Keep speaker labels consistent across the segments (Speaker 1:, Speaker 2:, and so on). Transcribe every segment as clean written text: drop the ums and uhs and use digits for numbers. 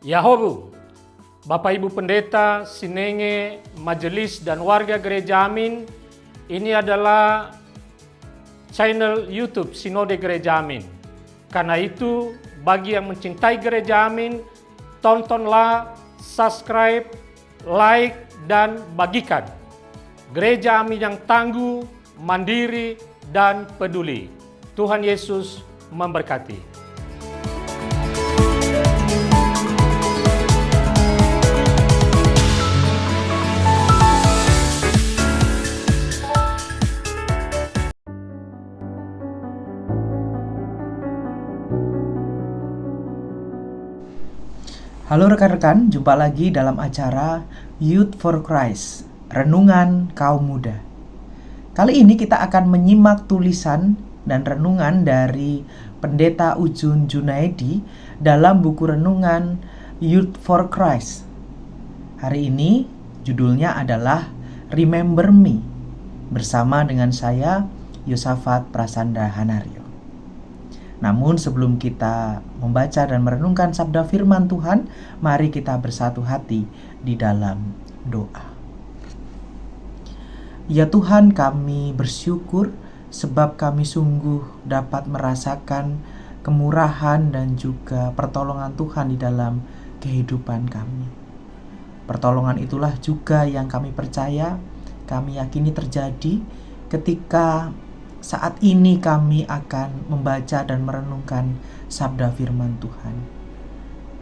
Speaker 1: Yahobu, Bapak Ibu Pendeta, Sinenge, Majelis dan warga Gereja Amin, ini adalah channel YouTube Sinode Gereja Amin. Karena itu, bagi yang mencintai Gereja Amin, tontonlah, subscribe, like, dan bagikan. Gereja Amin yang tangguh, mandiri, dan peduli. Tuhan Yesus memberkati.
Speaker 2: Halo rekan-rekan, jumpa lagi dalam acara Youth for Christ, Renungan Kaum Muda. Kali ini kita akan menyimak tulisan dan renungan dari Pendeta Ujun Junaidi dalam buku renungan Youth for Christ. Hari ini judulnya adalah Remember Me, bersama dengan saya, Yosafat Prasanda Hanario. Namun sebelum kita membaca dan merenungkan sabda firman Tuhan, mari kita bersatu hati di dalam doa. Ya Tuhan, kami bersyukur sebab kami sungguh dapat merasakan kemurahan dan juga pertolongan Tuhan di dalam kehidupan kami. Pertolongan itulah juga yang kami percaya, kami yakini terjadi ketika saat ini kami akan membaca dan merenungkan sabda firman Tuhan.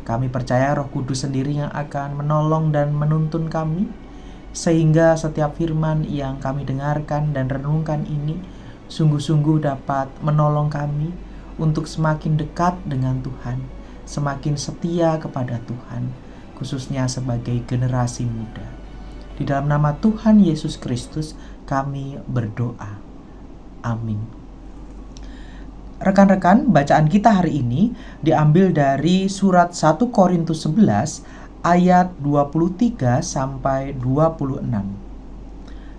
Speaker 2: Kami percaya Roh Kudus sendiri yang akan menolong dan menuntun kami, sehingga setiap firman yang kami dengarkan dan renungkan ini sungguh-sungguh dapat menolong kami untuk semakin dekat dengan Tuhan, semakin setia kepada Tuhan, khususnya sebagai generasi muda. Di dalam nama Tuhan Yesus Kristus kami berdoa. Amin. Rekan-rekan, bacaan kita hari ini diambil dari surat 1 Korintus 11 ayat 23 sampai 26.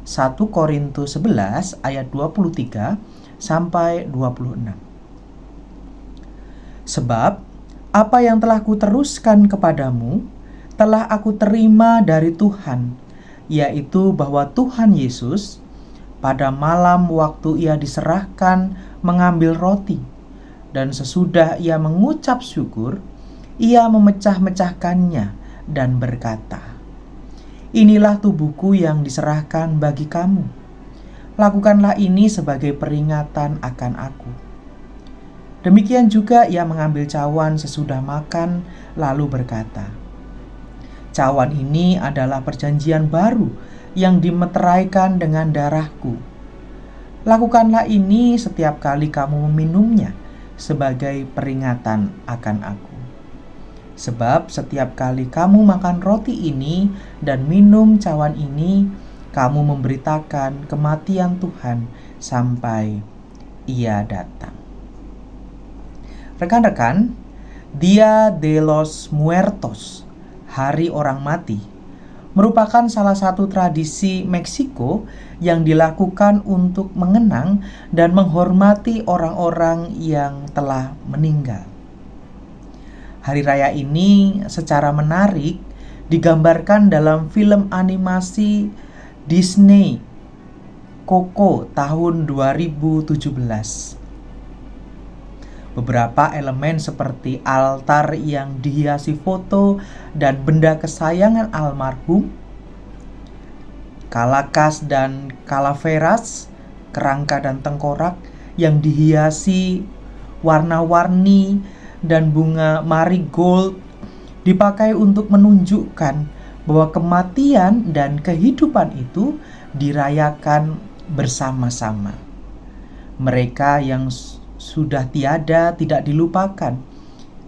Speaker 2: 1 Korintus 11 ayat 23 sampai 26. Sebab apa yang telah kuteruskan kepadamu telah aku terima dari Tuhan, yaitu bahwa Tuhan Yesus pada malam waktu ia diserahkan mengambil roti, dan sesudah ia mengucap syukur, ia memecah-mecahkannya dan berkata, "Inilah tubuhku yang diserahkan bagi kamu. Lakukanlah ini sebagai peringatan akan aku." Demikian juga ia mengambil cawan sesudah makan, lalu berkata, "Cawan ini adalah perjanjian baru yang dimeteraikan dengan darahku. Lakukanlah ini setiap kali kamu meminumnya sebagai peringatan akan aku. Sebab setiap kali kamu makan roti ini dan minum cawan ini, kamu memberitakan kematian Tuhan sampai ia datang." Rekan-rekan, Dia de los Muertos, Hari Orang Mati, merupakan salah satu tradisi Meksiko yang dilakukan untuk mengenang dan menghormati orang-orang yang telah meninggal. Hari raya ini secara menarik digambarkan dalam film animasi Disney Coco tahun 2017. Beberapa elemen seperti altar yang dihiasi foto dan benda kesayangan almarhum, kalakas dan kalaveras, kerangka dan tengkorak yang dihiasi warna-warni dan bunga marigold dipakai untuk menunjukkan bahwa kematian dan kehidupan itu dirayakan bersama-sama. Mereka yang sudah tiada tidak dilupakan,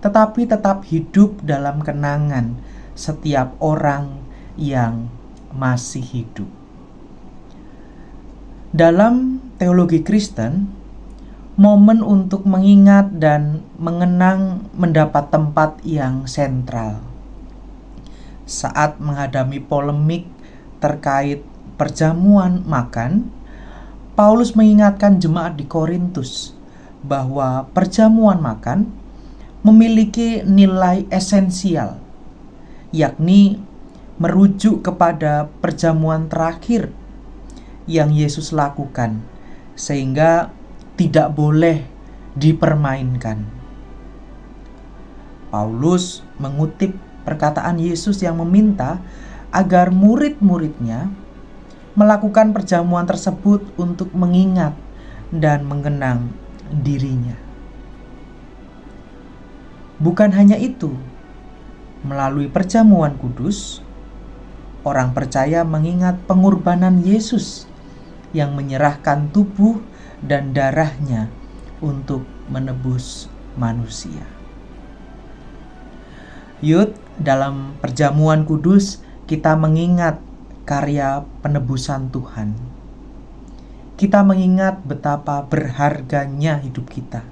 Speaker 2: tetapi tetap hidup dalam kenangan setiap orang yang masih hidup. Dalam teologi Kristen, momen untuk mengingat dan mengenang mendapat tempat yang sentral. Saat menghadapi polemik terkait perjamuan makan, Paulus mengingatkan jemaat di Korintus bahwa perjamuan makan memiliki nilai esensial yakni merujuk kepada perjamuan terakhir yang Yesus lakukan, sehingga tidak boleh dipermainkan. Paulus mengutip perkataan Yesus yang meminta agar murid-muridnya melakukan perjamuan tersebut untuk mengingat dan mengenang dirinya. Bukan hanya itu, melalui perjamuan kudus, orang percaya mengingat pengorbanan Yesus yang menyerahkan tubuh dan darahnya untuk menebus manusia. Yud, dalam perjamuan kudus kita mengingat karya penebusan Tuhan. Kita mengingat betapa berharganya hidup kita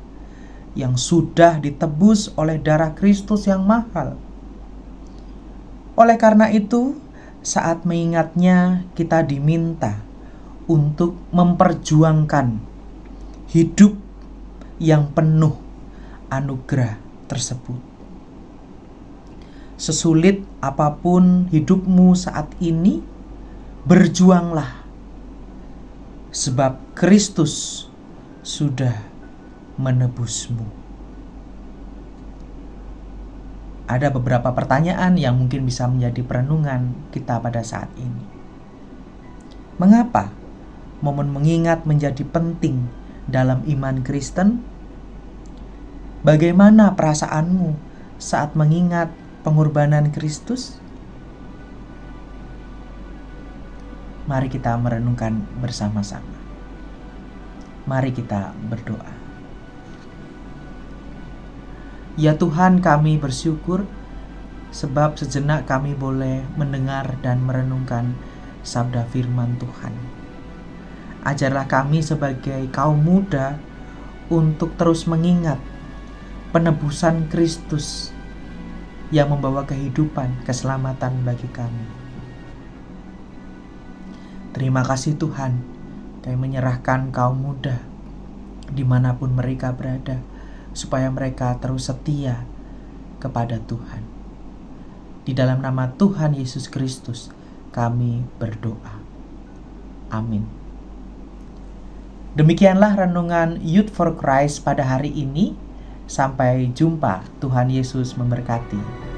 Speaker 2: yang sudah ditebus oleh darah Kristus yang mahal. Oleh karena itu, saat mengingatnya kita diminta untuk memperjuangkan hidup yang penuh anugerah tersebut. Sesulit apapun hidupmu saat ini, berjuanglah, sebab Kristus sudah menebusmu. Ada beberapa pertanyaan yang mungkin bisa menjadi perenungan kita pada saat ini. Mengapa momen mengingat menjadi penting dalam iman Kristen? Bagaimana perasaanmu saat mengingat pengorbanan Kristus? Mari kita merenungkan bersama-sama. Mari kita berdoa. Ya Tuhan, kami bersyukur sebab sejenak kami boleh mendengar dan merenungkan sabda firman Tuhan. Ajarlah kami sebagai kaum muda untuk terus mengingat penebusan Kristus yang membawa kehidupan, keselamatan bagi kami. Terima kasih Tuhan, kami menyerahkan kaum muda dimanapun mereka berada, supaya mereka terus setia kepada Tuhan. Di dalam nama Tuhan Yesus Kristus kami berdoa. Amin. Demikianlah renungan Youth for Christ pada hari ini. Sampai jumpa. Tuhan Yesus memberkati.